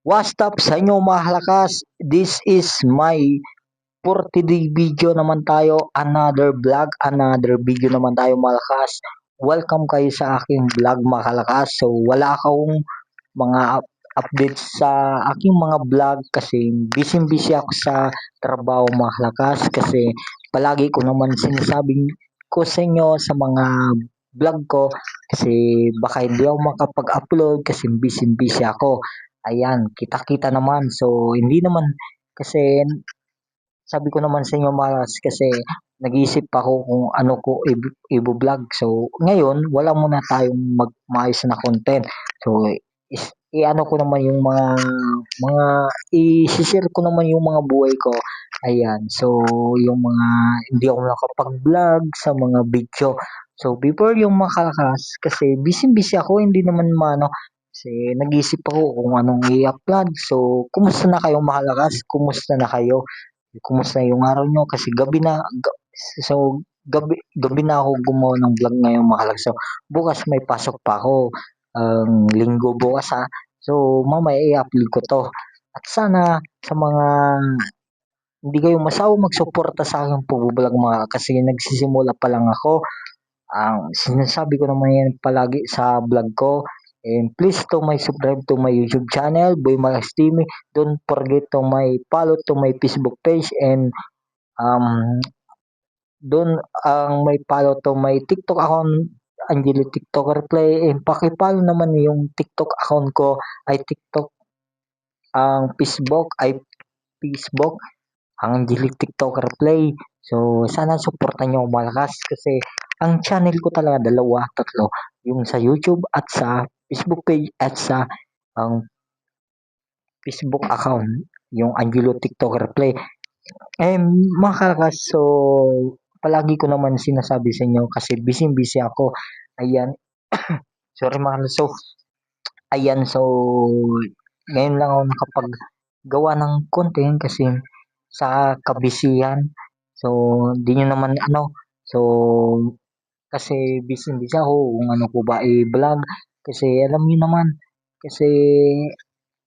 What's up sa inyo mga halakas? This is my for today video naman tayo. Another vlog, another video naman tayo mga halakas. Welcome kayo sa aking vlog mga halakas. So wala akong mga updates sa aking mga vlog kasi busy ako sa trabaho mga halakas kasi palagi ko naman sinasabing ko sa inyo sa mga vlog ko kasi baka hindi ako makapag-upload kasi busy ako. Ayan, kita-kita naman. So, hindi naman kasi sabi ko naman sa inyo malas kasi nag-iisip ako kung ano ko i-vlog. So, ngayon, wala muna tayong maayos na content. So, i-ano ko naman yung mga i-share ko naman yung mga buhay ko. Ayan. So, yung mga hindi ako nakapag-vlog sa mga video. So, before yung makalakas, kasi busy ako, hindi naman mano, kasi nag-iisip ako kung anong i-upload. So, kumusta na kayo makalakas? Kumusta na kayo? Kumusta yung araw nyo? Kasi so gabi na ako gumawa ng vlog ngayon mga So bukas may pasok pa ako. Ang linggo bukas ha. So mamaya i-upload ko to. At sana sa mga hindi kayo masawa magsuporta sa aking pag-vlog mga kasi nagsisimula pa lang ako. Ang sinasabi ko naman yan palagi sa vlog ko. And please to my subscribe to my YouTube channel, Boy Malas TV. Don't forget to my follow to my Facebook page and um doon ang may follow to my TikTok account Angelo TikToker Play and paki-follow naman yung TikTok account ko ay TikTok ang Facebook ang Angelo TikToker Play. So sana suportahan niyo ako malakas kasi ang channel ko talaga dalawa, tatlo, yung sa YouTube at sa Facebook page at sa ang Facebook account, yung Angelo TikToker Play. Eh, mga karakas, so palagi ko naman sinasabi sa inyo kasi busy ako. Ayan, sorry mga karakas. So, ayan, so ngayon lang ako nakapaggawa ng content kasi sa kabisihan. So, di nyo naman ano, so kasi busy ako kung ano ko ba i-vlog. Kasi alam niyo naman, kasi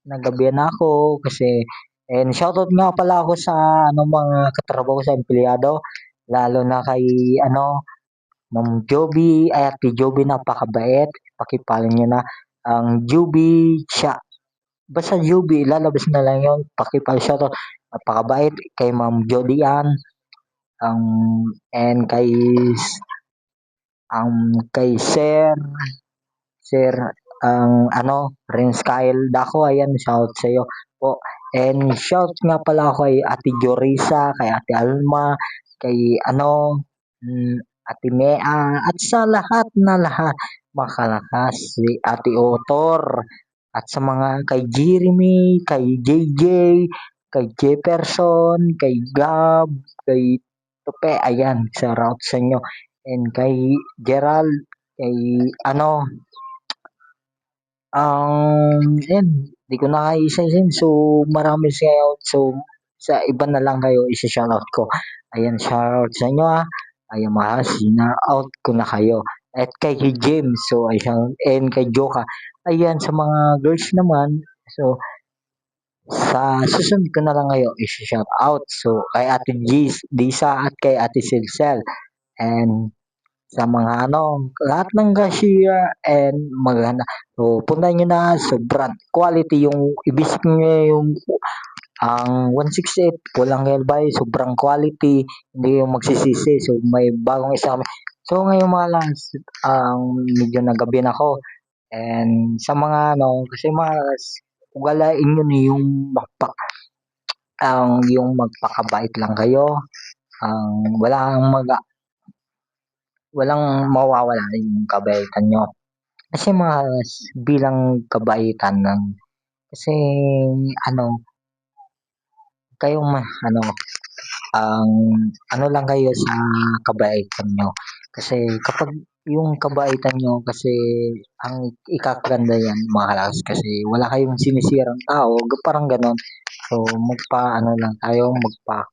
nagabihan na ako kasi and shoutout nga pala ako sa ano mga katrabaho sa empleyado lalo na kay ano Ma'am Joby ay Ate Joby napakabait pakipalo niyo na ang Joby siya basta Joby lalabas na lang yon pakipalo shoutout napakabait kay Ma'am Jodian ang and kay Sir ano, Renz Kyle Dako, ayan, shout sa iyo po. And shout nga pala ako kay Ate Jorisa, kay Ate Alma, kay ano, Ate Mea, at sa lahat na lahat, makalakas, si Ate Otor, at sa mga kay Jeremy, kay JJ, kay Jefferson, kay Gab, kay Tupe, ayan, shout out sa inyo. And kay Gerald, kay ano, yan, di ko na isa-isin. So, marami siya. So, sa iba na lang kayo, isa-shoutout ko. Ayan, shoutout sa inyo ah. Ayan, mga sina-out ko na kayo. At kay James, so, ayan, and kay Joka. Ayan, sa mga girls naman, so, sa susunod ko na lang kayo, isa-shout out. So, kay Ate Disa at kay Ate Silsel. And sa mga ano, lahat ng cashier and maganda. So, punta nyo na, sobrang quality yung, ibisik nyo yung ang 168, walang elbay, sobrang quality, hindi yung magsisisi. So, may bagong isa kami. So, ngayon mga last, medyo nagabi na ako. And sa mga ano, kasi mga ugalain yun yung yung magpakabait lang kayo. Ang walang mawawala yung kabaitan nyo. Kasi mga bilang kabaitan ng kasi ano kayong ano ang ano lang kayo sa kabaitan nyo. Kasi kapag yung kabaitan nyo kasi ang ikakaganda yan mahalas kasi wala kayong sinisirang tao parang ganon. So magpa ano lang tayo magpa